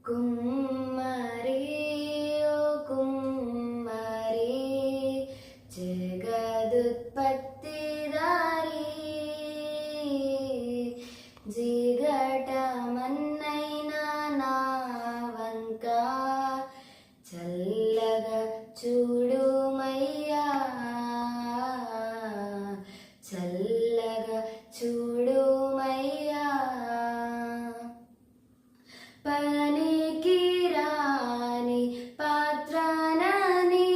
కుమ్మరి ఓ కుమ్మరి జగదుత్పత్తిదారి జిగటమన్నైనా నా వంక చల్లగా చూడుమయ్యా చల్లగా చూడుమయ్యా పనికి రాని పాత్రనని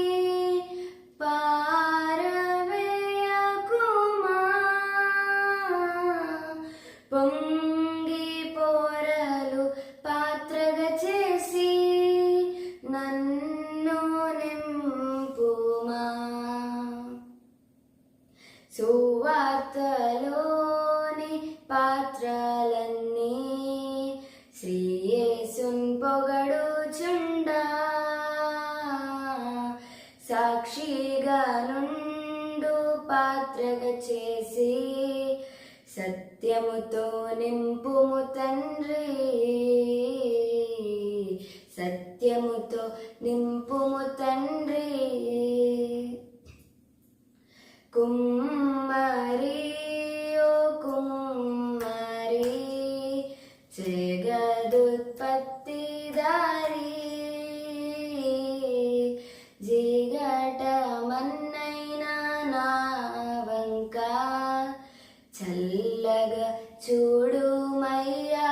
పారవేయకుమా పొంగి పోరలు పాత్రగా చేసి నన్ను నింపుమా సువార్తలోని పాత్రలన్నీ శ్రీ యేసున్ పొగడుచుండా సాక్షిగా నుండు పాత్రగా చేసి సత్యముతో నింపుము తండ్రి సత్యముతో నింపుము తండ్రి కుమ్మరి ఓ కుమ్మరి జగదుత్పత్తిదారి జిగటమన్నైనా నా వంక చల్లగా చూడుమయ్యా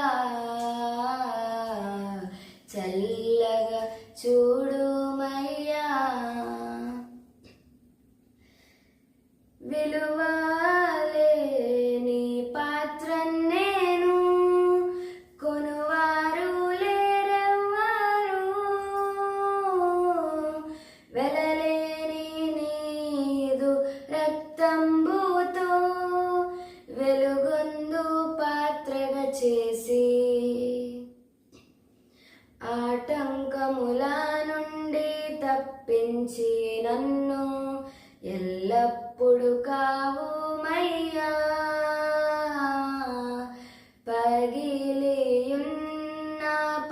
చల్లగా చూడుమయ్యా విలువలేని పాత్ర నేను కొనువారు లేరెవ్వరు వెలలేని నీదు రక్తంబుతో వెలుగొందు పాత్రగా చేసి ఆటంకముల నుండి తప్పించి నన్ను ఎల్లప్పుడు కావుమయ్యా పగిలియున్న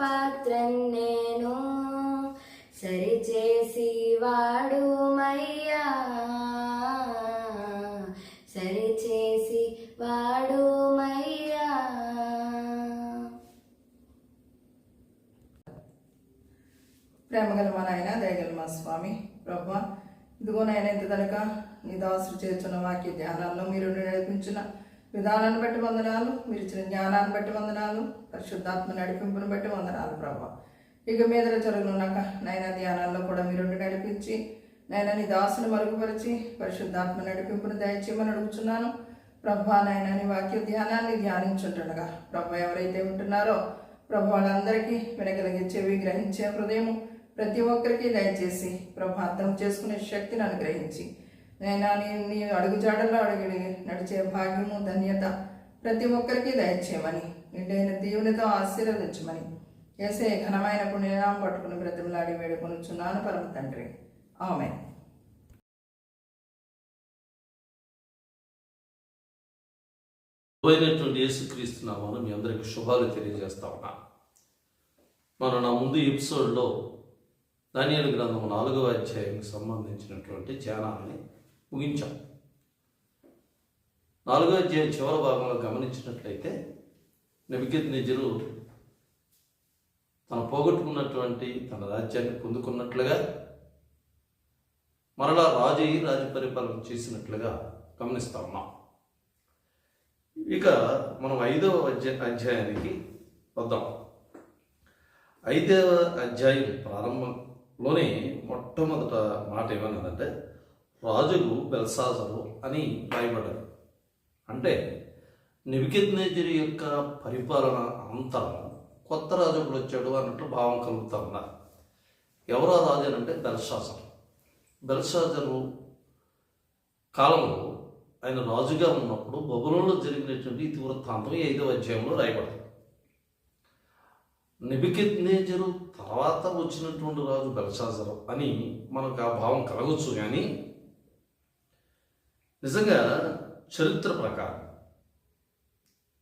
పాత్రను నేను సరిచేసి వాడుమయ్యా సరిచేసి వాడుమయ్యా. ప్రేమగల మా నాయన దయగల మా స్వామి ప్రభువా, ఇదిగో నాయన ఇంత కనుక నీ దాసులు చేస్తున్న వాక్య ధ్యానాల్లో మీరు నడిపించిన విధానాన్ని బట్టి వందనాలు, మీరు ఇచ్చిన జ్ఞానాన్ని బట్టి వందనాలు, పరిశుద్ధాత్మ నడిపింపును బట్టి వందనాలు ప్రభువా. ఇక మీద జరుగునున్నాక నాయన ధ్యానాల్లో కూడా మీరు నడిపించి నాయన నీ దాసును మరుగుపరిచి పరిశుద్ధాత్మ నడిపింపును దయచేయమని అడుగుతున్నాను ప్రభువా. నాయన నీ వాక్య ధ్యానాన్ని ధ్యానించుంటుండగా ప్రభు ఎవరైతే ఉంటున్నారో ప్రభు వాళ్ళందరికీ వినగలిగించేవి గ్రహించే హృదయము ప్రతి ఒక్కరికి దయచేసి ప్రభు అర్థం చేసుకునే శక్తిని అనుగ్రహించి నైనా నీ అడుగుజాడల్లో అడుగు నడిచే భాగ్యము ధన్యత ప్రతి ఒక్కరికి దయచేయమని నిండైన దీవునితో ఆశీర్వదించమని యేసే ఘనమైన పుణ్యనామం పట్టుకుని బ్రతిమలాడి వేడుకొనుచున్నాను పరమ తండ్రి, ఆమేన్. యేసుక్రీస్తు నామమున మీ అందరికి శుభాలు తెలియజేస్తా ఉన్నా. మనం నా ముందు ఎపిసోడ్లో దానియేలు గ్రంథం 4వ అధ్యాయానికి సంబంధించినటువంటి ధ్యానాన్ని ముగించాం. 4వ అధ్యాయం చివరి భాగంలో గమనించినట్లయితే నెబుకద్నెజరు తను పోగొట్టుకున్నటువంటి తన రాజ్యాన్ని పొందుకున్నట్లుగా మరలా రాజు పరిపాలన చేసినట్లుగా గమనిస్తా ఉన్నాం. ఇక మనం 5వ అధ్యాయానికి వద్దాం. 5వ అధ్యాయం ప్రారంభంలోనే మొట్టమొదట మాట ఏమన్నదంటే రాజుకు బెల్షాజరు అని రాయబడ్డది. అంటే నెబుకద్నెజరు యొక్క పరిపాలన అనంతరం కొత్త రాజు కూడా వచ్చాడు అన్నట్లు భావం కలుగుతా ఉన్నారు. ఎవరో రాజు అంటే బెల్షాజరు. బెల్షాజరు కాలంలో ఆయన రాజుగా ఉన్నప్పుడు బబులోనులో జరిగినటువంటి ఇతివృత్తాంతం 5వ అధ్యాయంలో రాయబడింది. నెబుకద్నెజరు తర్వాత వచ్చినటువంటి రాజు బెల్షాజరు అని మనకు ఆ భావం కలగవచ్చు. కానీ నిజంగా చరిత్ర ప్రకారం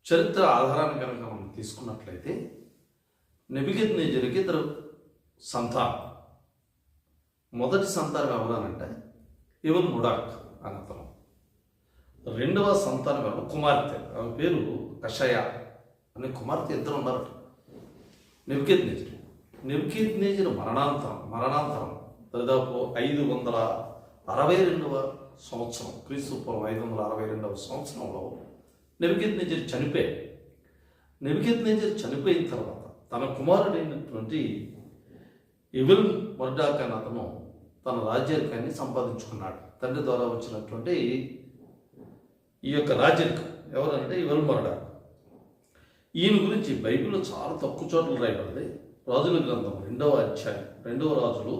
చరిత్ర ఆధారాన్ని కనుక మనం తీసుకున్నట్లయితే నెబుకద్నెజరుకి ఇద్దరు సంతానం. మొదటి సంతానం ఎవరనంటే ఎవరు ముడాక్ అని అతను. రెండవ సంతానం ఎవరు కుమార్తె, ఆమె పేరు కషయ అనే కుమార్తె. ఇద్దరు ఉన్నారట. నెబుకద్నెజరు మరణాంతరం దాదాపు 562వ సంవత్సరం, క్రీస్తు పూర్వం 562వ సంవత్సరంలో నెబుకద్నెజరు చనిపోయాడు. నెబుకద్నెజరు చనిపోయిన తర్వాత తన కుమారుడైనటువంటి ఎవెల్ మొర్డాక్ అనే అతను తన రాజ్యాధికాన్ని సంపాదించుకున్నాడు. తండ్రి ద్వారా వచ్చినటువంటి ఈ యొక్క రాజ్యాధికం ఎవరంటే ఎవెల్ మొర్డాక్. ఈయన గురించి బైబిల్లో చాలా తక్కువ చోట్ల రాయబడింది. రాజుల గ్రంథం 2వ అధ్యాయం, 2వ రాజులు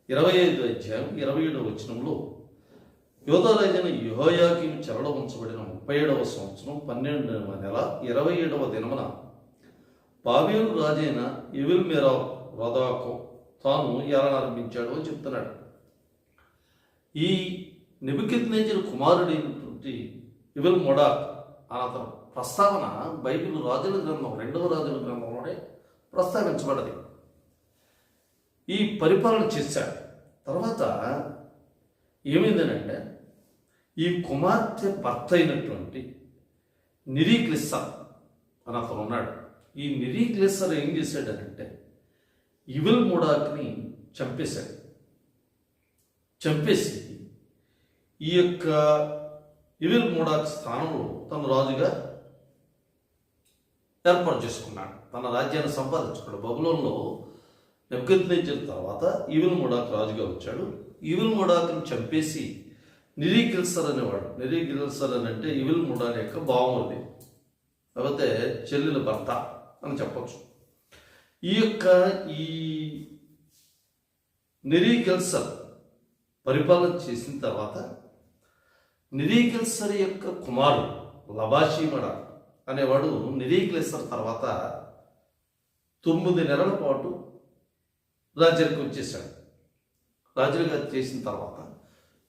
25వ అధ్యాయం 27వ వచనంలో యోధారాజైన యెహోయాకీము చెరలో ఉంచబడిన 37వ సంవత్సరం 12వ నెల 27వ దినమున బాబేలు రాజైన ఎవెల్ మొర్దాకు తాను ఏలనారంభించాడు అని చెప్తున్నాడు. ఈ నెబుకద్నెజరు కుమారుడైనటువంటి ఎవెల్ మొర్డాక్ అని అతను ప్రస్తావన బైబిల్ రాజుల గ్రంథం 2వ రాజుల గ్రంథంలోనే ప్రస్తావించబడ్డది. ఈ పరిపాలన చేశాడు. తర్వాత ఏమైందనంటే ఈ కుమార్తె భర్త అయినటువంటి నిరీక్లిస్సర్ అని అతను ఉన్నాడు. ఈ నిరీక్లిస్సర్ ఏం చేశాడనంటే ఎవెల్ మొర్డాక్ని చంపేశాడు. చంపేసి ఈ యొక్క ఎవెల్ మొర్డాక్ స్థానంలో తన రాజుగా ఏర్పాటు చేసుకున్నాడు. తన రాజ్యాన్ని సంపాదించుకున్నాడు. బబులోన్లో నెబుకద్నెజరు తర్వాత ఎవెల్ మొర్డాక్ రాజుగా వచ్చాడు. ఎవెల్ మొర్డాక్ని చంపేసి నిరీక్లిస్సర్ అనేవాడు. నిరీక్లిస్సర్ అని అంటే ఎవెల్ మొర్డాక్ యొక్క బావమరిది, లేకపోతే చెల్లెల భర్త అని చెప్పచ్చు. ఈ నిరీక్లిస్సర్ పరిపాలన చేసిన తర్వాత నిరీక్లిస్సర్ యొక్క కుమారుడు లబాషీమడ అనేవాడు నిరీక్లిస్సర్ తర్వాత 9 నెలల పాటు రాజ్యానికి వచ్చేసాడు. రాజులుగా చేసిన తర్వాత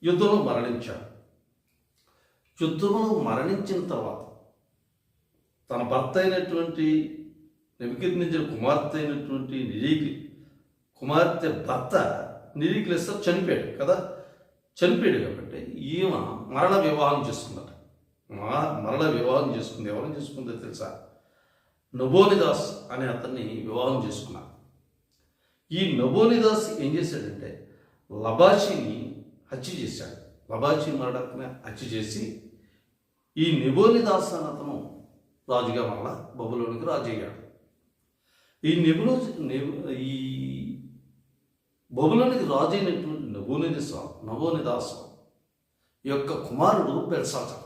యుద్ధంలో మరణించాడు. యుద్ధంలో మరణించిన తర్వాత తన భర్త అయినటువంటి నెబుకద్నెజరు కుమార్తె అయినటువంటి కుమార్తె భర్త నిరీక్లిస్సర్ చనిపోయాడు కదా. చనిపోయాడు కాబట్టి ఈమె మరణ వివాహం చేసుకున్నట. మరణ వివాహం చేసుకుంది. ఎవరిని చేసుకుందో తెలుసా? నబోనిదాస్ అనే అతన్ని వివాహం చేసుకున్నాడు. ఈ నబోనిదాస్ ఏం చేశాడంటే లబాషిని హత్య చేశాడు. లబాషి మొర్డాక్ని హత్య చేసి ఈ నెబోనిదాస్ అని అతను రాజుగా మళ్ళా బబులోనికి రాజు అయ్యాడు. ఈ బబులోనికి రాజు అయినటువంటి నబోనిదాస్ యొక్క కుమారుడు బెల్షాజర్.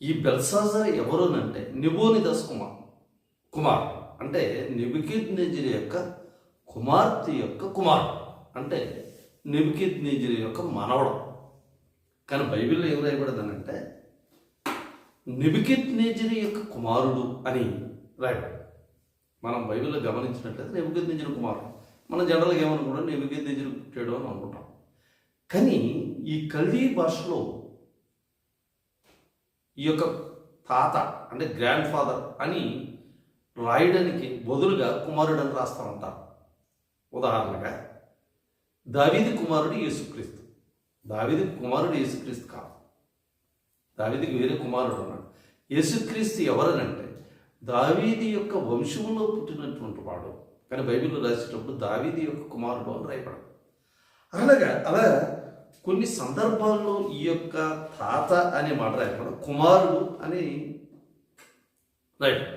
ఈ బెల్షాజర్ ఎవరునంటే నెబోనిదాస్ కుమార్ అంటే నెబుకద్నెజరు యొక్క కుమార్తె యొక్క కుమారుడు, అంటే నెబుకద్నెజరు యొక్క మనవడు. కానీ బైబిల్లో ఏం రాయబడదనంటే నెబుకద్నెజరు యొక్క కుమారుడు అని రాయబడి. మనం బైబిల్లో గమనించినట్లయితే నెబుకద్నెజరు కుమారుడు. మనం జనరల్గా ఏమనుకుంటాం, నెబుకద్నెజరు పుట్టాడు అని అనుకుంటాం. కానీ ఈ కల్దీ భాషలో ఈ యొక్క తాత అంటే గ్రాండ్ ఫాదర్ అని రాయడానికి బదులుగా కుమారుడు అని రాస్తూ ఉంటారు. ఉదాహరణగా దావీదు కుమారుడు యేసుక్రీస్తు. దావీదు కుమారుడు యేసుక్రీస్తు కాదు. దావీదుకి వేరే కుమారుడు ఉన్నాడు. యేసుక్రీస్తు ఎవరనంటే దావీదు యొక్క వంశంలో పుట్టినటువంటి వాడు. కానీ బైబిల్లో రాసేటప్పుడు దావీదు యొక్క కుమారుడు అని రాయబడదు. అలా కొన్ని సందర్భాల్లో ఈ యొక్క తాత అనే మాట రాయకుండా కుమారుడు అని రాయడం.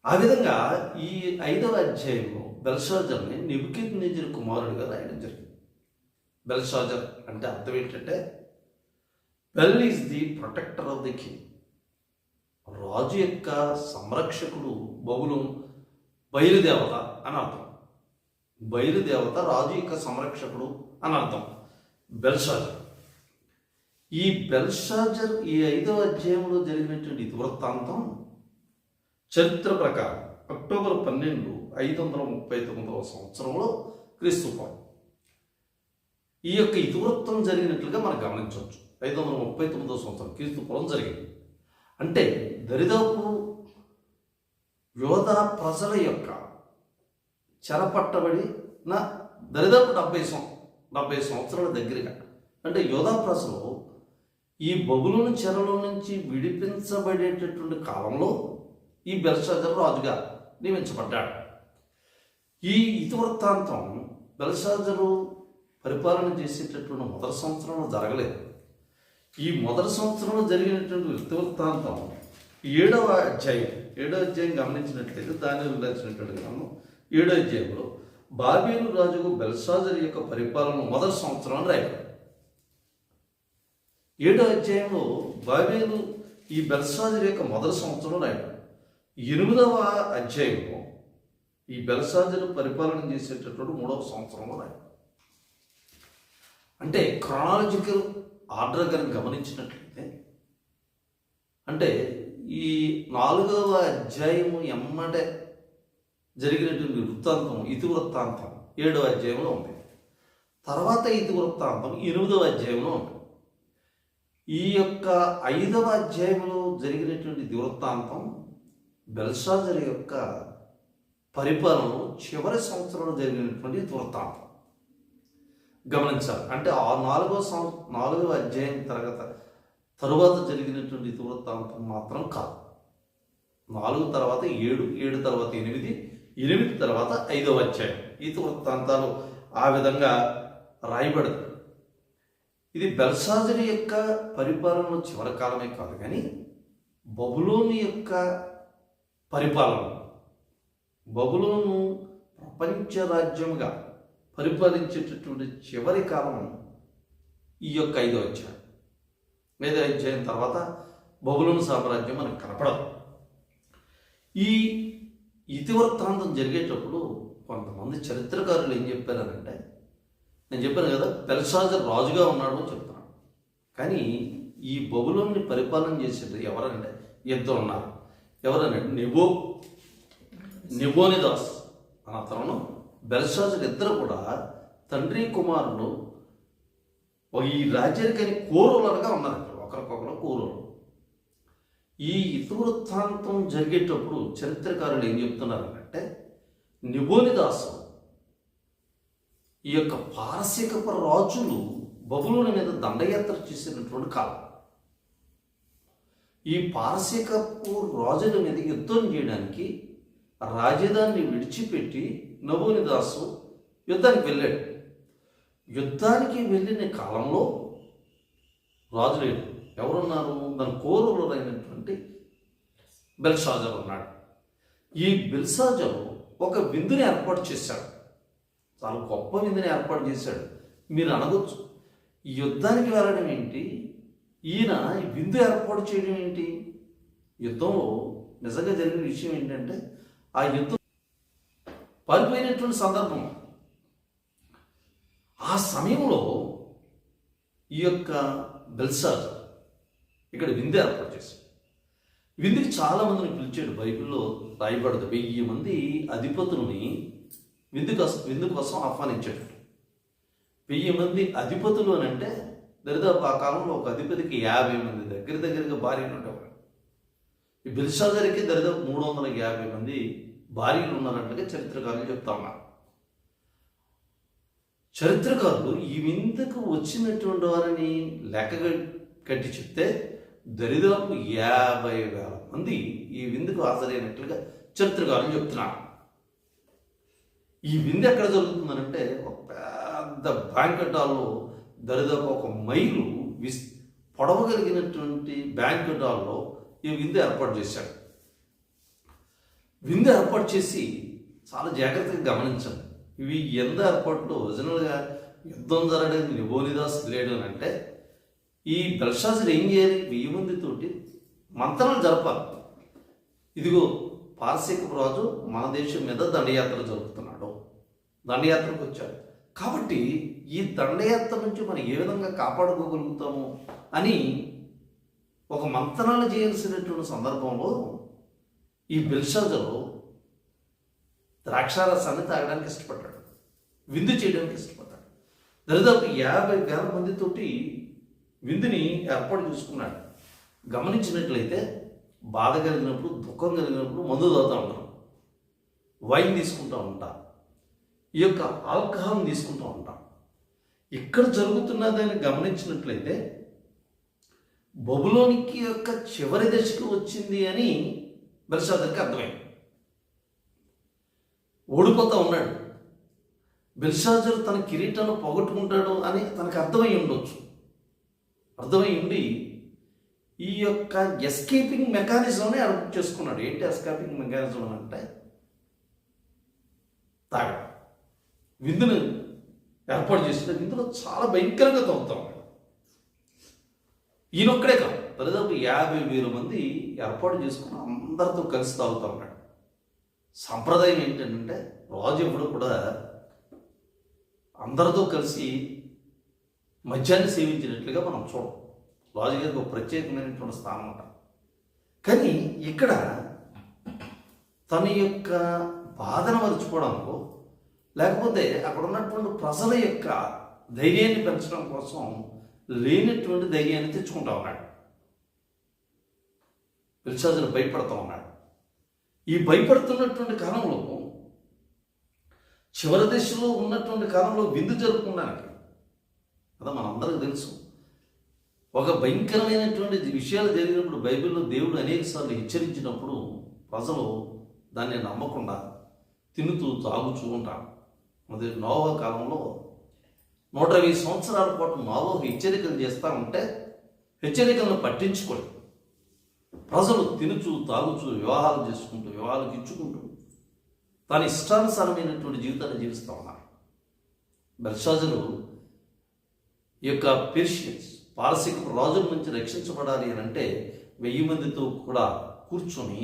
ఆ విధంగా ఈ 5వ అధ్యాయంలో బెల్షాజర్ని నెబుకద్నెజరు కుమారుడిగా రాయడం జరిగింది. బెల్షాజర్ అంటే అర్థం ఏంటంటే Bel is the protector of the king. రాజు యొక్క సంరక్షకుడు. బబులోను బయలుదేవత అని అర్థం. బయలుదేవత రాజు యొక్క సంరక్షకుడు అని అర్థం బెల్షాజర్. ఈ బెల్షాజర్ ఈ 5వ అధ్యాయంలో జరిగినటువంటి ఇతివృత్తాంతం చరిత్ర ప్రకారం అక్టోబర్ 12, 539వ సంవత్సరంలో క్రీస్తు పూర్వం ఈ యొక్క ఇతివృత్తం జరిగినట్లుగా మనం గమనించవచ్చు. 539వ సంవత్సరం క్రీస్తు పూర్వం జరిగింది. అంటే దరిదాపు యోధా ప్రజల యొక్క చెరపట్టబడిన దరిదాపు 70 సంవత్సరాల దగ్గరగా, అంటే యోధా ప్రజలు ఈ బబులోను చెరలో నుంచి విడిపించబడేటటువంటి కాలంలో ఈ బెల్షాజరు రాజుగా నియమించబడ్డాడు. ఈ ఇతివృత్తాంతం బెల్షాజరు పరిపాలన చేసేటటువంటి మొదటి సంవత్సరంలో జరగలేదు. ఈ మొదటి సంవత్సరంలో జరిగినటువంటి ఇతివృత్తాంతం 7వ అధ్యాయం గమనించినట్లయితే దానియేలు రాసినటువంటి గ్రంథం 7వ అధ్యాయంలో బాబేలు రాజుకు బెల్షాజరు యొక్క పరిపాలన మొదటి సంవత్సరం అని రాయబడింది. 7వ అధ్యాయంలో బాబేలు ఈ బెల్షాజరు యొక్క మొదటి సంవత్సరం రాయబడింది. 8వ అధ్యాయంలో ఈ బెల్షాజరు పరిపాలన చేసేటటువంటి 3వ సంవత్సరంలో రాయబడింది. అంటే క్రానాలజికల్ ఆర్డర్ కనుక గమనించినట్లయితే, అంటే ఈ 4వ అధ్యాయము ఎమ్మటే జరిగినటువంటి ఇతివృత్తాంతం 7వ అధ్యాయంలో ఉంది. తర్వాత ఇతివృత్తాంతం 8వ అధ్యాయంలో ఉంది. ఈ యొక్క 5వ అధ్యాయంలో జరిగినటువంటి ఇతివృత్తాంతం బెల్షాజరు యొక్క పరిపాలనలో చివరి సంవత్సరంలో జరిగినటువంటి ఇతివృత్తాంతం గమనించాలి. అంటే ఆ 4వ అధ్యాయం తరువాత జరిగినటువంటి ఇతివృత్తాంతం మాత్రం కాదు. 4 తర్వాత 7, 7 తర్వాత 8, 8 తర్వాత 5వ అధ్యాయం ఇతివృత్తాంతాలు ఆ విధంగా రాయబడింది. ఇది బెల్షాజరు యొక్క పరిపాలనలో చివరి కాలమే కాదు, కానీ బబులోను యొక్క పరిపాలన, బబులోను ప్రపంచ రాజ్యముగా పరిపాలించేటటువంటి చివరి కాలం ఈ యొక్క 5వ అధ్యాయం. 5వ అధ్యాయం తర్వాత బబులోను సామ్రాజ్యం మనకు కనపడదు. ఈ ఇతివృత్తాంతం జరిగేటప్పుడు కొంతమంది చరిత్రకారులు ఏం చెప్పారనంటే, నేను చెప్పాను కదా బెల్షాజరు రాజుగా ఉన్నాడు అని చెప్తున్నాను, కానీ ఈ బబులోన్ని పరిపాలన చేసేది ఎవరంటే ఇద్దరు ఉన్నారు. ఎవరనంటే నెబోనిదాస్ అన్న అతను బెల్షాజరు ఇద్దరు కూడా తండ్రి కుమారులు ఈ రాజ్యానికని కోరులనుగా ఉన్నారు. ఒకరికొకరు కోరులు. ఈ ఇతివృత్తాంతం జరిగేటప్పుడు చరిత్రకారులు ఏం చెప్తున్నారంటే, నెబోనిదాసు ఈ యొక్క పారసీకపు రాజులు బబులోను మీద దండయాత్ర చేసినటువంటి కాలం. ఈ పారసీకపు రాజుల మీద యుద్ధం చేయడానికి రాజధానిని విడిచిపెట్టి నెబోనిదాసు యుద్ధానికి వెళ్ళాడు. యుద్ధానికి వెళ్ళిన కాలంలో రాజు లేడు. ఎవరున్నారు? దాని కోరులైనటువంటి బెల్షాజరు ఉన్నాడు. ఈ బెల్షాజరు ఒక విందుని ఏర్పాటు చేశాడు. చాలా గొప్ప విందుని ఏర్పాటు చేశాడు. మీరు అనవచ్చు, ఈ యుద్ధానికి వెళ్ళడం ఏంటి, ఈయన ఈ విందు ఏర్పాటు చేయడం ఏంటి? యుద్ధంలో నిజంగా జరిగిన విషయం ఏంటంటే, ఆ యుద్ధం పారిపోయినటువంటి సందర్భం. ఆ సమయంలో ఈ యొక్క బెల్షాజరు ఇక్కడ విందు ఏర్పాటు చేశాడు. విందుకి చాలా మందిని పిలిచాడు. బైబిల్లో రాయబడదు. 1000 మంది అధిపతులని విందు కోసం ఆహ్వానించాడు. 1000 మంది అధిపతులు అని అంటే దరిదాపు ఆ కాలంలో ఒక అధిపతికి 50 మంది దగ్గరగా భార్యలు ఉండేవారు. ఈ బెల్షాజర్కి దరిదాపు 350 మంది భార్యలు ఉన్నారంటగా చరిత్రకారులు చెప్తా ఉన్నారు. చరిత్రకారులు ఈ విందుకు వచ్చినటువంటి వారిని లెక్క కట్టి చెప్తే దరిదాపు 50,000 మంది ఈ విందుకు హాజరైనట్లుగా చరిత్రకారులు చెప్తున్నారు. ఈ విందు ఎక్కడ జరుగుతుందనంటే, ఒక పెద్ద బ్యాంకెట్ హాల్లో దరిదాపు 1 మైలు పొడవ కలిగినటువంటి బ్యాంకెట్ హాల్లో ఈ విందు ఏర్పాటు చేశాడు. విందు ఏర్పాటు చేసి చాలా జాగ్రత్తగా గమనించండి. ఇవి ఎంత ఏర్పాట్లు ఒరిజినల్గా యుద్ధం జరగడానికి నెబోనిదాస్ లేడు అని అంటే, ఈ బెల్షాజరు ఏం చేయాలి? 1000 మందితోటి మంత్రాలు జరపాలి. ఇదిగో పారసీకపు రాజు మన దేశం మీద దండయాత్ర జరుపుతున్నాడు, దండయాత్రకు వచ్చాడు కాబట్టి ఈ దండయాత్ర నుంచి మనం ఏ విధంగా కాపాడుకోగలుగుతాము అని ఒక మంత్రాలు చేయాల్సినటువంటి సందర్భంలో ఈ బెల్షాజరు ద్రాక్షారసాన్ని తాగడానికి ఇష్టపడ్డాడు, విందు చేయడానికి ఇష్టపడ్డాడు. దరిదాపు 50,000 మందితోటి విందుని ఏర్పాటు చేసుకున్నాడు. గమనించినట్లయితే బాధ కలిగినప్పుడు, దుఃఖం కలిగినప్పుడు మందు తాగుతూ ఉంటారు. వైన్ తీసుకుంటూ ఉంటాం, ఈ యొక్క ఆల్కహాల్ తీసుకుంటూ ఉంటాం. ఇక్కడ జరుగుతున్నదాన్ని గమనించినట్లయితే బబులోనికి యొక్క చివరి దశకు వచ్చింది అని బెల్షాజర్కి అర్థమైంది. ఓడిపోతూ ఉన్నాడు. బెల్షాజర్ తన కిరీటాన్ని పోగొట్టుకుంటాడు అని తనకు అర్థమై ఉండొచ్చు. అర్థమై ఉండి ఈ యొక్క ఎస్కేపింగ్ మెకానిజంని అర్థం చేసుకున్నాడు. ఏంటి ఎస్కేపింగ్ మెకానిజం అంటే తాగడం. విందును ఏర్పాటు చేసిన విందులో చాలా భయంకరంగా తాగుతాం. ఈయనొక్కడే కాదు, దాదాపు 50,000 మంది ఏర్పాటు చేసుకుని అందరితో కలిసి తాగుతూ ఉన్నాడు. సంప్రదాయం ఏంటంటే రాజు ఎప్పుడు కూడా అందరితో కలిసి మద్యాన్ని సేవించినట్లుగా మనం చూడం. రాజుగారికి ఒక ప్రత్యేకమైనటువంటి స్థానం అంట. కానీ ఇక్కడ తన యొక్క బాధను మర్చిపోవడానికో లేకపోతే అక్కడ ఉన్నటువంటి ప్రజల యొక్క ధైర్యాన్ని పెంచడం కోసం లేనటువంటి ధైర్యాన్ని తెచ్చుకుంటా ఉన్నాడు. బెల్షాజర్ భయపడుతూ ఉన్నాడు. ఈ భయపడుతున్నటువంటి కాలంలో చివరి దశలో ఉన్నటువంటి కాలంలో విందు జరుపుకోవడానికి అదా మనందరికీ తెలుసు. ఒక భయంకరమైనటువంటి విషయాలు జరిగినప్పుడు బైబిల్లో దేవుడు అనేకసార్లు హెచ్చరించినప్పుడు ప్రజలు దాన్ని నమ్మకుండా తినుతూ తాగుతూ ఉంటారు. అది నోవా కాలంలో 120 సంవత్సరాల పాటు నోవా హెచ్చరికలు చేస్తూ ఉంటే హెచ్చరికలను పట్టించుకోండి. ప్రజలు తినుచు తాగుచు వివాహాలు చేసుకుంటూ వివాహాలకు ఇచ్చుకుంటూ తన ఇష్టానుసారమైనటువంటి జీవితాన్ని జీవిస్తూ ఉన్నారు. బెల్షాజరు ఈ యొక్క పెర్షియన్స్ పారసిక రాజుల నుంచి రక్షించబడాలి అని అంటే 1000 మందితో కూడా కూర్చొని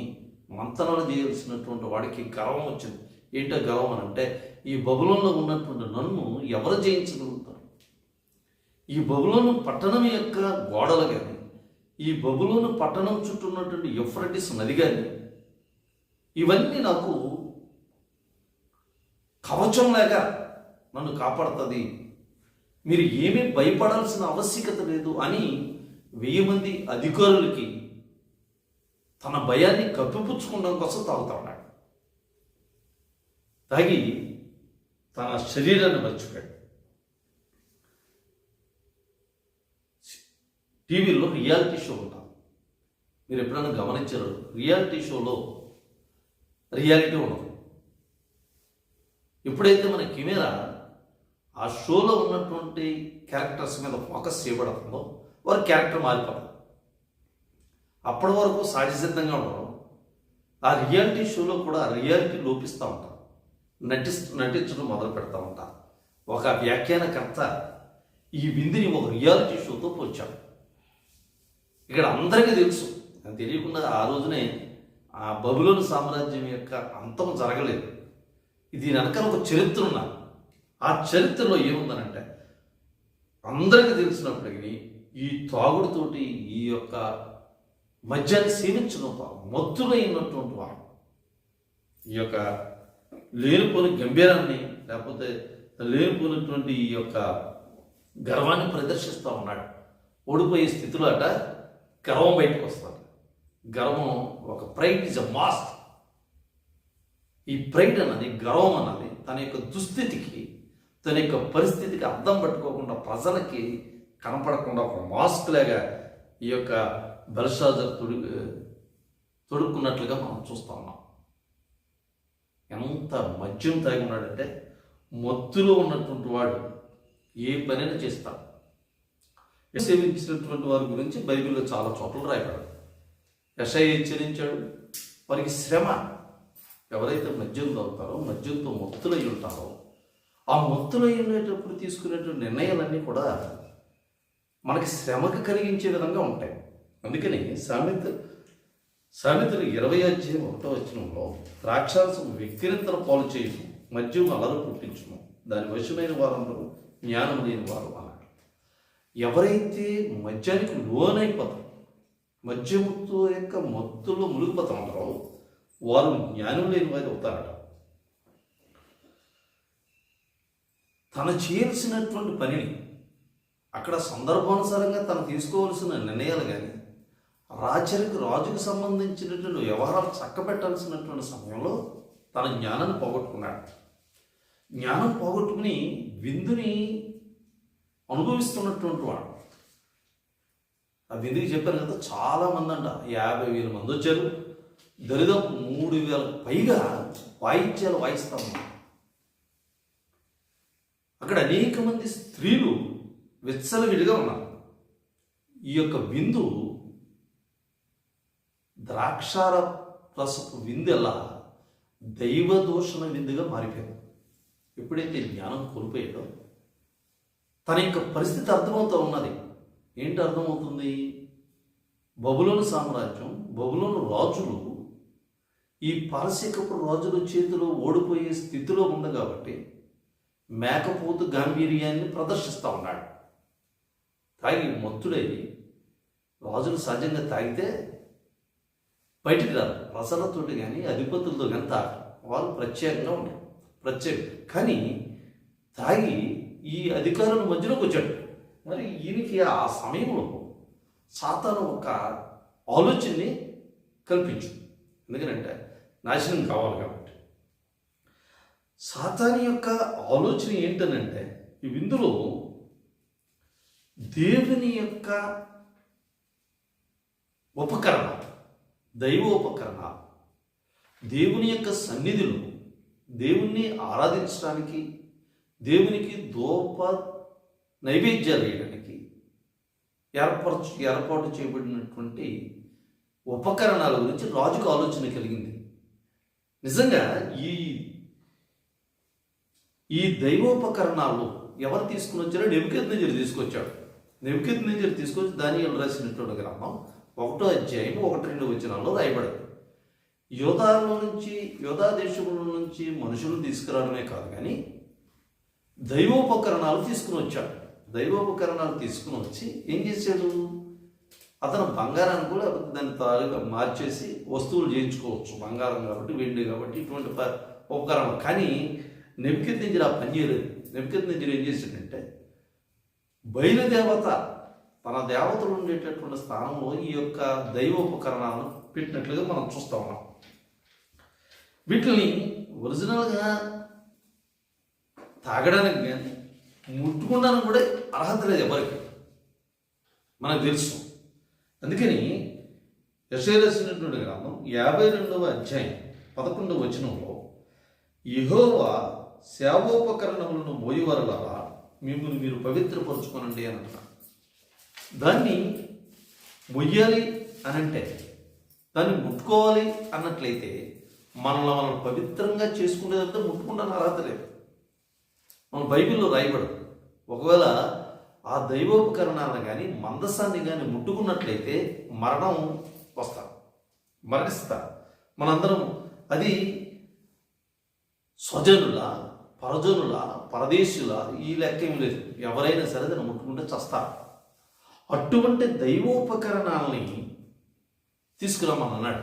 మంతనాలు చేయాల్సినటువంటి వాడికి గర్వం వచ్చింది. ఏంటో గర్వం అని అంటే ఈ బబులోన్లో ఉన్నటువంటి నన్ను ఎవరు జయించగలుగుతారు? ఈ బబులోను పట్టణం యొక్క గోడలు కానీ ఈ బబులోను పట్టణం చుట్టూ ఉన్నటువంటి యూఫ్రటీస్ నది కానీ ఇవన్నీ నాకు కవచం లేక నన్ను కాపాడుతుంది. మీరు ఏమీ భయపడాల్సిన ఆవశ్యకత లేదు అని 1000 మంది అధికారులకి తన భయాన్ని కప్పిపుచ్చుకోవడం కోసం తాగుతా ఉన్నాడు. తాగి తన శరీరాన్ని మర్చిపోయాడు. టీవీలో రియాలిటీ షో ఉంటాం. మీరు ఎప్పుడైనా గమనించారు? రియాలిటీ షోలో రియాలిటీ ఉండదు. ఎప్పుడైతే మన కెమెరా ఆ షోలో ఉన్నటువంటి క్యారెక్టర్స్ మీద ఫోకస్ చేయబడుతుందో వారి క్యారెక్టర్ మారిపోతుంది. అప్పటి వరకు సహజసిద్ధంగా ఉండడం ఆ రియాలిటీ షోలో కూడా రియాలిటీ లోపిస్తూ ఉంటారు. నటించడం మొదలు పెడతా ఉంటారు. ఒక వ్యాఖ్యానకర్త ఈ విందుని ఒక రియాలిటీ షోతో పోల్చాడు. ఇక్కడ అందరికీ తెలుసు, అది తెలియకుండా ఆ రోజునే ఆ బబులోను సామ్రాజ్యం యొక్క అంతం జరగలేదు. ఇది వెనకాల ఒక చరిత్ర ఉన్నది. ఆ చరిత్రలో ఏముందనంటే అందరికీ తెలిసినప్పటికీ ఈ తాగుడుతోటి ఈ యొక్క మద్యాన్ని సేవించడం మత్తులో అయినటువంటి వారు ఈ యొక్క లేనిపోని గంభీరాన్ని లేకపోతే లేనిపోయినటువంటి ఈ యొక్క గర్వాన్ని ప్రదర్శిస్తూ ఉన్నాడు. ఓడిపోయే స్థితిలో అట గర్వం బయటకు వస్తాడు. గర్వం ఒక ప్రైడ్ ఇస్ అ మాస్క్. ఈ ప్రైడ్ అన్నది గర్వం అన్నది తన యొక్క దుస్థితికి తన యొక్క పరిస్థితికి అర్థం పట్టుకోకుండా ప్రజలకి కనపడకుండా ఒక మాస్క్ లాగా ఈ యొక్క బెల్షాజర్ తొడుక్కున్నట్లుగా మనం చూస్తూ ఉన్నాం. ఎంత మద్యం తాగి ఉన్నాడంటే మత్తులో ఉన్నటువంటి వాడు ఏ పనైనా చేస్తాడు. సేవించినటువంటి వారి గురించి బైబిల్లో చాలా చోట్ల రాయబడ్డాడు. యెషయా హెచ్చరించాడు, వారికి శ్రమ. ఎవరైతే మద్యం తాగుతారో మద్యంతో మత్తులై ఉంటారో ఆ మత్తులై ఉండేటప్పుడు తీసుకునేటువంటి నిర్ణయాలన్నీ కూడా మనకి శ్రమకు కలిగించే విధంగా ఉంటాయి. అందుకని సామెతలు 20:1 ద్రాక్షారసం వ్యక్తిరంతర పాలు చేయము, మద్యం అలరు పుట్టించుము, దాని వశమైన వారందరూ జ్ఞానం లేని వారు అన్నాడు. ఎవరైతే మద్యానికి లోనైపోతారో మద్యముతో యొక్క మత్తులో మునిగిపోతా ఉంటారో వారు జ్ఞానం లేని వారు అవుతారట. తను చేయాల్సినటువంటి పనిని అక్కడ సందర్భానుసారంగా తను తీసుకోవాల్సిన నిర్ణయాలు కానీ రాజుకు సంబంధించినటువంటి వ్యవహారాలు చక్కబెట్టాల్సినటువంటి సమయంలో తన జ్ఞానాన్ని పోగొట్టుకున్నాడు. జ్ఞానం పోగొట్టుకుని విందుని అనుభవిస్తున్నటువంటి వాడు. ఆ విందుకి చెప్పాను కదా, చాలామంది అంట, 50,000 మంది వచ్చారు. దరిదాపు 3,000 పైగా వాయిద్యాలు వాయిస్తాము. అక్కడ అనేక మంది స్త్రీలు విచ్చలవిడిగా ఉన్నారు. ఈ యొక్క విందు ద్రాక్షార రసపు విందు ఎలా దైవదూషణ విందుగా మారిపోయింది. ఎప్పుడైతే జ్ఞానం కోల్పోయాడో తన యొక్క పరిస్థితి అర్థమవుతూ ఉన్నది. ఏంటి అర్థమవుతుంది? బబులోను సామ్రాజ్యం, బబులోను రాజులు ఈ పారసీకపు రాజుల చేతిలో ఓడిపోయే స్థితిలో ఉంది కాబట్టి మేకపోతు గాంభీర్యాన్ని ప్రదర్శిస్తూ ఉన్నాడు. తాగి మత్తుడై, రాజులు సహజంగా తాగితే బయటికి రాదు, రసలతోటి కానీ అధిపతులతో కానీ తాగరు, వాళ్ళు ప్రత్యేకంగా ఉంటారు, కానీ తాగి ఈ అధికారుల మధ్యలోకి వచ్చాడు. మరి ఈయనకి ఆ సమయంలో సాతాను ఒక ఆలోచనని కల్పించు. ఎందుకంటే నాశనం కావాలి కాబట్టి. సాతాను యొక్క ఆలోచన ఏంటనంటే, ఈ విందులో దేవుని యొక్క ఉపకరణాలు, దైవ ఉపకరణాలు, దేవుని యొక్క సన్నిధిలో దేవుణ్ణి ఆరాధించడానికి, దేవునికి ధూప నైవేద్యాలు వేయడానికి ఏర్పాటు చేయబడినటువంటి ఉపకరణాల గురించి రాజుకు ఆలోచన కలిగింది. నిజంగా ఈ దైవోపకరణాలు ఎవరు తీసుకుని వచ్చారో నెబుకద్నెజరు తీసుకొచ్చాడు. నెబుకద్నెజరు తీసుకొచ్చి దానియేలు రాసినటువంటి గ్రంథం 1వ అధ్యాయం 1-2 వచనాల్లో రాయబడింది. యోధా దేశముల నుంచి మనుషులు తీసుకురావడమే కాదు, కానీ దైవోపకరణాలు తీసుకుని వచ్చాడు. దైవోపకరణాలు తీసుకుని వచ్చి ఏం చేశాడు? అతను బంగారాన్ని కూడా దాన్ని తారుగా మార్చేసి వస్తువులు చేయించుకోవచ్చు. బంగారం కాబట్టి, వెండి కాబట్టి ఇటువంటి ఉపకరణం. కానీ నెబుకద్నెజరు ఆ పని చేయలేదు. నెబుకద్నెజరు ఏం చేశాడంటే, బయలుదేవత తన దేవతలు ఉండేటటువంటి స్థానంలో ఈ యొక్క దైవోపకరణాలను పెట్టినట్లుగా మనం చూస్తూ ఉన్నాం. వీటిని ఒరిజినల్గా తాగడానికి కానీ ముట్టుకోవడానికి కూడా అర్హత లేదు ఎవరికి, మనకు తెలుసు. అందుకని యెషయా రాసినటువంటి గ్రంథం 52వ అధ్యాయం 11వ వచనంలో, యెహోవా సేవోపకరణములను మోయవారులారా మిమ్మల్ని మీరు పవిత్రపరచుకోనండి అని అంటారు. దాన్ని మొయ్యాలి అని అంటే, దాన్ని ముట్టుకోవాలి అన్నట్లయితే మనల్ని మనం పవిత్రంగా చేసుకునేదంతా ముట్టుకుంటాను అర్హత లేదు. మన బైబిల్లో రాయబడదు. ఒకవేళ ఆ దైవోపకరణాలను కానీ మందసాన్ని కానీ ముట్టుకున్నట్లయితే మరణం మరణిస్తారు మనందరం. అది స్వజనుల, పరజనుల, పరదేశుల ఈ లెక్క ఏం లేదు. ఎవరైనా సరే దాన్ని ముట్టుకుంటే చస్తారు. అటువంటి దైవోపకరణాలని తీసుకురామని అన్నాడు.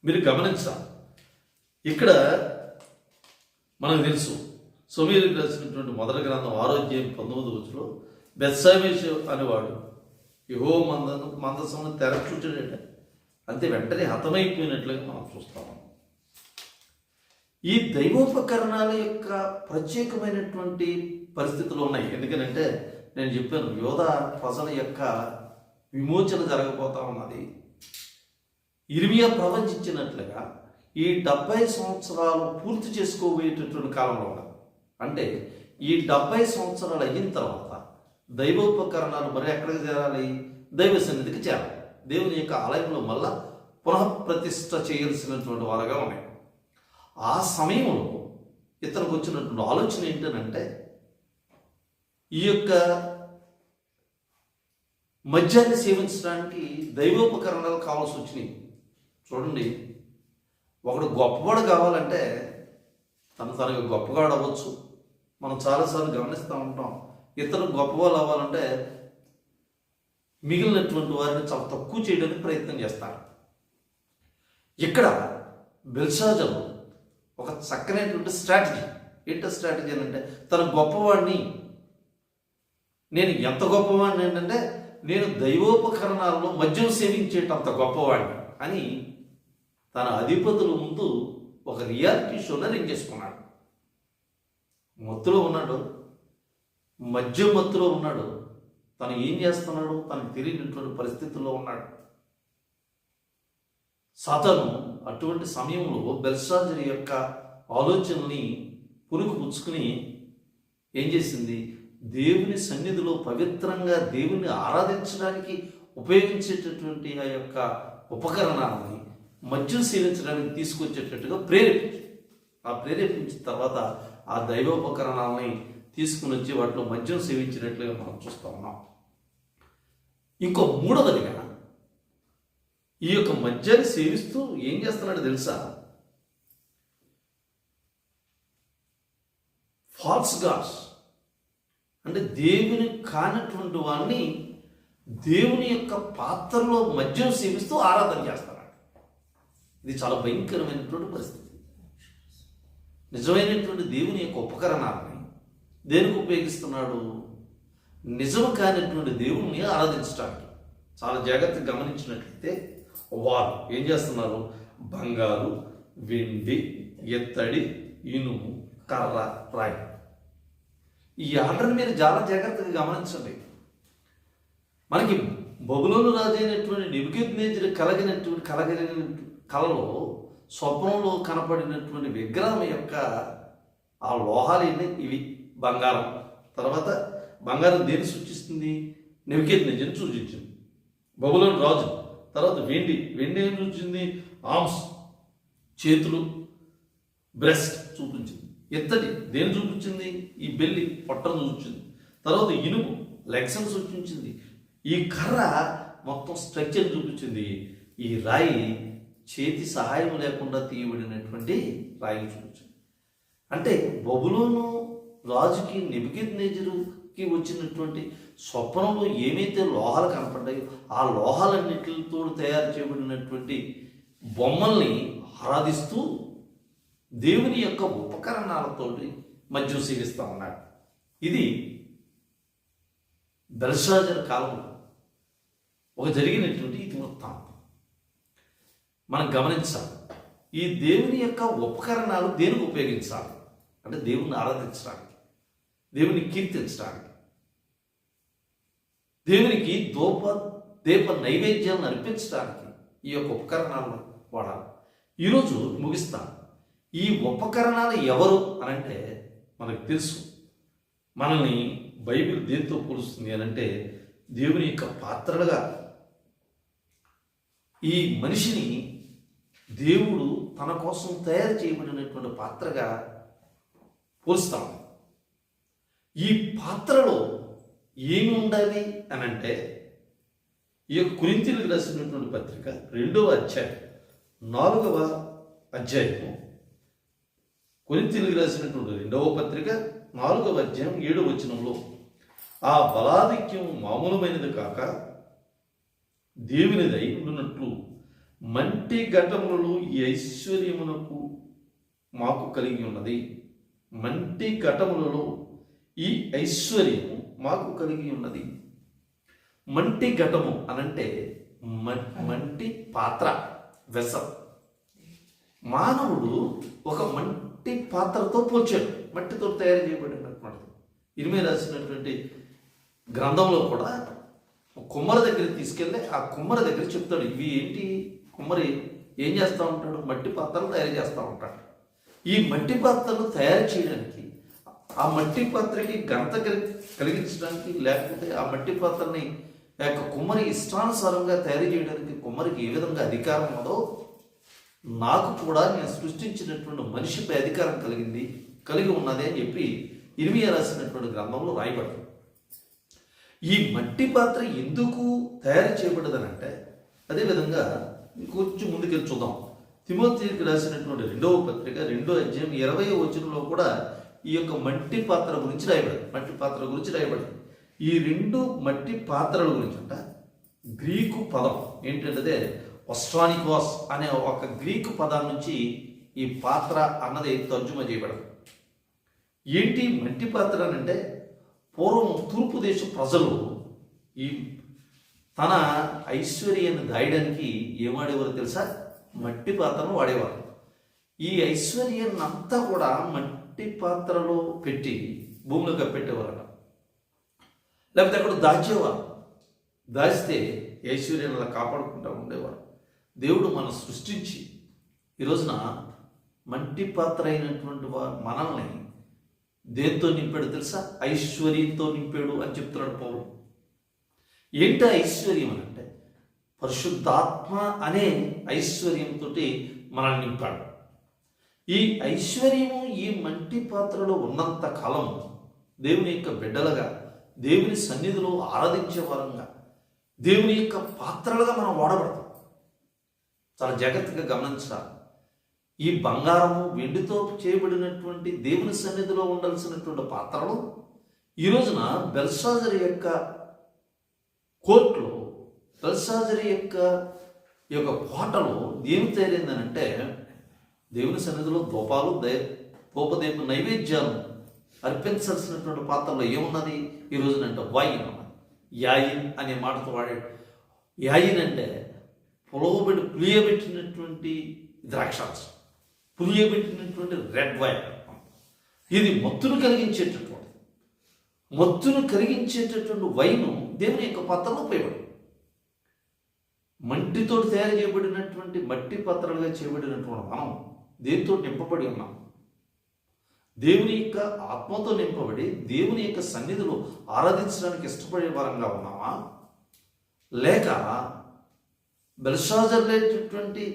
మీరు గమనించాలి. ఇక్కడ మనకు తెలుసు, సమూయేలు రాసినటువంటి మొదటి గ్రంథం 6వ అధ్యాయం 19వ వచనంలో బెత్షెమెషు అనేవాడు యెహోవా మందసమును తెరచుంటాడంటే అంతే, వెంటనే హతమైపోయినట్లుగా మనం చూస్తాము. ఈ దైవోపకరణాల యొక్క ప్రత్యేకమైనటువంటి పరిస్థితులు ఉన్నాయి. ఎందుకంటే నేను చెప్పాను, యోధా ప్రజల యొక్క విమోచన జరగబోతా ఉన్నది. ఇర్మియా ప్రవచించినట్లుగా ఈ 70 సంవత్సరాలు పూర్తి చేసుకోబోయేటటువంటి కాలంలో ఉన్నది. అంటే ఈ 70 సంవత్సరాలు అయిన తర్వాత దైవోపకరణాలు మరి ఎక్కడికి చేరాలి? దైవ సన్నిధికి చేరాలి. దేవుని యొక్క ఆలయంలో మళ్ళా పునఃప్రతిష్ఠ చేయాల్సినటువంటి వారుగా ఉన్నాయి. ఆ సమయంలో ఇతనికి వచ్చినటువంటి ఆలోచన ఏంటంటే, ఈ యొక్క మద్యాన్ని సేవించడానికి దైవోపకరణాలు కావాల్సి వచ్చినాయి. చూడండి, ఒకడు గొప్పవాడు కావాలంటే తనగా గొప్పవాడు అవ్వచ్చు. మనం చాలాసార్లు గమనిస్తూ ఉంటాం, ఇతరులు గొప్పవాళ్ళు అవ్వాలంటే మిగిలినటువంటి వారిని చాలా తక్కువ చేయడానికి ప్రయత్నం చేస్తారు. ఇక్కడ బెల్షాజరు ఒక చక్కనైనటువంటి స్ట్రాటజీ. ఏంటో స్ట్రాటజీ అని అంటే, తన గొప్పవాడిని, నేను ఎంత గొప్పవాడిని ఏంటంటే నేను దైవోపకరణాలను మద్యం సేవించేటంత గొప్పవాడిని అని తన అధిపతుల ముందు ఒక రియాలిటీ షోలో రింగ్ చేసుకున్నాడు. మత్తులో ఉన్నాడు, మద్యం మత్తులో ఉన్నాడు. తను ఏం చేస్తున్నాడు తనకు తెలియనటువంటి పరిస్థితుల్లో ఉన్నాడు. సాతాను అటువంటి సమయంలో బెల్షాజరు యొక్క ఆలోచనల్ని పురుగు పుచ్చుకుని ఏం చేసింది, దేవుని సన్నిధిలో పవిత్రంగా దేవుని ఆరాధించడానికి ఉపయోగించేటటువంటి ఆ యొక్క ఉపకరణాలని మద్యం సేవించడానికి తీసుకొచ్చేటట్టుగా ప్రేరేపించిన తర్వాత ఆ దైవోపకరణాలని తీసుకుని వచ్చి వాటిలో మద్యం సేవించినట్లుగా మనం చూస్తూ ఉన్నాం. ఇంకో మూడవదిగా ఈ యొక్క మద్యాన్ని సేవిస్తూ ఏం చేస్తున్నాడు తెలుసా, ఫాల్స్ గాడ్స్ అంటే దేవుని కానటువంటి వాడిని దేవుని యొక్క పాత్రలో మద్యం సేవిస్తూ ఆరాధన చేస్తున్నాడు. ఇది చాలా భయంకరమైనటువంటి పరిస్థితి. నిజమైనటువంటి దేవుని యొక్క ఉపకరణాలని దేనికి ఉపయోగిస్తున్నాడు, నిజం కానిటువంటి దేవుణ్ణి ఆరాధించడానికి. చాలా జాగ్రత్తగా గమనించినట్లయితే వారు ఏం చేస్తున్నారు, బంగారు, వెండి, ఎత్తడి, ఇనుము, కర్ర, రాయి, ఈ ఆర్డర్ని మీరు చాలా జాగ్రత్తగా గమనించండి. మనకి బబులోను రాజు అయినటువంటి నెబుకద్నెజరు కలిగిన కలలో స్వప్నంలో కనపడినటువంటి విగ్రహం యొక్క ఆ లోహాలు ఇవి బంగారం. తర్వాత బంగారం దేన్ని సూచిస్తుంది, నెబుకద్నెజరుని సూచించింది బబులోను రాజు. తర్వాత వెండి ఏం సూచించింది, ఆర్మ్స్ చేతులు, బ్రెస్ట్ చూపించింది. ఎత్తడి దేని చూపించింది, ఈ బెల్లి పొట్టను చూపించింది. తర్వాత ఇనుము లెగ్స్ను సూచించింది. ఈ కర్ర మొత్తం స్ట్రక్చర్ చూపించింది. ఈ రాయి చేతి సహాయం లేకుండా తీయబడినటువంటి రాయిని చూపించింది. అంటే బబులోను రాజుకి నెబుకద్నెజరుకి వచ్చినటువంటి స్వప్నంలో ఏమైతే లోహాలు కనపడ్డాయో ఆ లోహాలన్నిటితో తయారు చేయబడినటువంటి బొమ్మల్ని ఆరాధిస్తూ దేవుని యొక్క ఉపకరణాలతో మద్యం సేవిస్తూ ఉన్నాడు. ఇది బెల్షాజర్ కాలంలో ఒక జరిగినటువంటి ఇది వృత్తాంతం మనం గమనించాలి. ఈ దేవుని యొక్క ఉపకరణాలు దేనికి ఉపయోగించాలి అంటే దేవుని ఆరాధించడానికి, దేవుని కీర్తించడానికి, దేవునికి దీప నైవేద్యాలను అర్పించడానికి ఈ యొక్క ఉపకరణాలను వాడాలి. ఈరోజు ముగిస్తాను. ఈ ఉపకరణాలు ఎవరు అనంటే మనకు తెలుసు. మనల్ని బైబిల్ దేంతో పోలుస్తుంది అనంటే దేవుని యొక్క పాత్రలుగా ఈ మనిషిని దేవుడు తన కోసం తయారు చేయబడినటువంటి పాత్రగా పోలుస్తాం. ఈ పాత్రలో ఏమి ఉండాలి అనంటే ఈ యొక్క కొరింథీయులకు రాసినటువంటి పత్రిక 2వ అధ్యాయం 4వ అధ్యాయము, కొరింథీయులకు రాసినటువంటి 2వ పత్రిక 4వ అధ్యాయం 7వ వచనంలో ఆ బలాధిక్యం మామూలమైనది కాక దేవునిదై ఉండునట్లు మంటి ఘటములలో ఈ ఐశ్వర్యమునకు మాకు కలిగి ఉన్నది. మంటి ఘటములలో ఈ ఐశ్వర్యము మాకు కలిగి ఉన్నది. మంటి ఘటము అనంటే మంటి పాత్ర, వెసల్. మానవుడు ఒక మంటి పాత్రతో పోల్చాడు, మట్టితో తయారు చేయబడినటువంటి. ఇరిమియా రాసినటువంటి గ్రంథంలో కూడా కుమ్మరి దగ్గర తీసుకెళ్ళి ఆ కుమ్మరి దగ్గర చెప్తాడు, ఇవి ఏంటి, కుమ్మరి ఏం చేస్తూ ఉంటాడు, మట్టి పాత్రలు తయారు చేస్తూ ఉంటాడు. ఈ మట్టి పాత్రలు తయారు చేయడానికి, ఆ మట్టి పాత్రకి ఘనత కలిగించడానికి, లేకపోతే ఆ మట్టి పాత్రని ఆ యొక్క కుమ్మరి ఇష్టానుసారంగా తయారు చేయడానికి కుమ్మరికి ఏ విధంగా అధికారం ఉన్నదో నాకు కూడా నేను సృష్టించినటువంటి మనిషిపై అధికారం కలిగి ఉన్నది అని చెప్పి ఇర్మియా రాసినటువంటి గ్రంథంలో రాయబడింది. ఈ మట్టి పాత్ర ఎందుకు తయారు చేయబడదనంటే, అదేవిధంగా ఇంకొంచెం ముందుకెళ్ళి చూద్దాం. తిమోతికి రాసినటువంటి 2వ పత్రిక 2వ అధ్యాయం 20వ వచనంలో కూడా ఈ యొక్క మట్టి పాత్ర గురించి రాయబడింది. ఈ 2 మట్టి పాత్రల గురించి అంట గ్రీకు పదం ఏంటంటే ఒస్ట్రానికోస్ అనే ఒక గ్రీకు పదం నుంచి ఈ పాత్ర అన్నది తర్జుమా చేయబడింది. ఏంటి మట్టి పాత్ర అంటే, పూర్వం తూర్పు దేశ ప్రజలు ఈ తన ఐశ్వర్యాన్ని దాయడానికి ఏం వాడేవారు తెలుసా, మట్టి పాత్రను వాడేవారు. ఈ ఐశ్వర్యాన్ని అంతా కూడా మట్టి పాత్రలో పెట్టి భూమిలో కప్పెట్టేవారట, లేకపోతే అక్కడ దాచేవారు. దాచితే ఐశ్వర్యాన్ని అలా కాపాడుకుంటూ ఉండేవారు. దేవుడు మనం సృష్టించి ఈ రోజున మట్టి పాత్ర అయినటువంటి మనల్ని దేంతో నింపాడు తెలుసా? ఐశ్వర్యంతో నింపాడు అని చెప్తున్నాడు పౌలు. ఏంటి ఐశ్వర్యం అని అంటే పరిశుద్ధాత్మ అనే ఐశ్వర్యంతో మనల్ని నింపాడు. ఈ ఐశ్వర్యము ఈ మట్టి పాత్రలో ఉన్నంత కాలం దేవుని యొక్క బిడ్డలుగా, దేవుని సన్నిధిలో ఆరాధించే వారంగా, దేవుని యొక్క పాత్రలుగా మనం వాడబడతాం. చాలా జాగ్రత్తగా గమనించాలి. ఈ బంగారము వెండితో చేయబడినటువంటి దేవుని సన్నిధిలో ఉండాల్సినటువంటి పాత్రలు ఈ రోజున బెల్షాజరు యొక్క కోర్టులో, బెల్షాజరు యొక్క కోటలో ఏమి తేలిందనంటే దేవుని సన్నిధిలో ధూపదీప నైవేద్యాలు అర్పించాల్సినటువంటి పాత్రలో ఏమున్నది ఈ రోజునంటే వైన్. యాయిన్ అనే మాటతో వాడాడు. యాయిన్ అంటే పులియబెట్టినటువంటి ద్రాక్షారసం, పులియబెట్టినటువంటి రెడ్ వైన్. ఇది మత్తును కలిగించేటటువంటి వైను దేవుని యొక్క పాత్రలో ఉపయోగపడి, మట్టితో తయారు చేయబడినటువంటి మట్టి పాత్రలుగా చేయబడినటువంటి మనం దేనితో నింపబడి ఉన్నాం? దేవుని యొక్క ఆత్మతో నింపబడి దేవుని యొక్క సన్నిధిలో ఆరాధించడానికి ఇష్టపడే వారంగా ఉన్నామా? లేక బెల్షాజర్ లేనటువంటి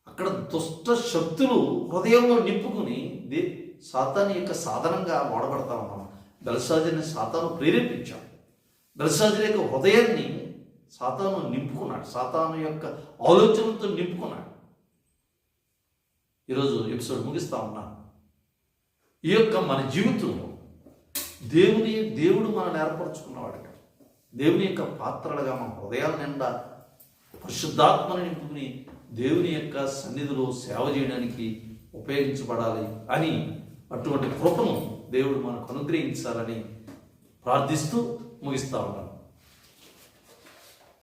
అక్కడ దుష్ట శక్తులు హృదయంలో నింపుకుని సాతాను యొక్క సాధనంగా వాడబడతా ఉన్నామా? బెల్షాజర్ని సాతాను ప్రేరేపించాడు. బెల్షాజర్ యొక్క హృదయాన్ని సాతాను నింపుకున్నాడు, సాతాను యొక్క ఆలోచనలతో నింపుకున్నాడు. ఈరోజు ఎపిసోడ్ ముగిస్తా ఉన్నాను. ఈ యొక్క మన జీవితంలో దేవుడు మనల్ని ఏర్పరచుకున్నవాడుగా, దేవుని యొక్క పాత్రలుగా మన హృదయాల నిండా పరిశుద్ధాత్మని నింపుకుని దేవుని యొక్క సన్నిధిలో సేవ చేయడానికి ఉపయోగించబడాలి అని, అటువంటి కృపను దేవుడు మనకు అనుగ్రహించాలని ప్రార్థిస్తూ ముగిస్తా ఉన్నాను.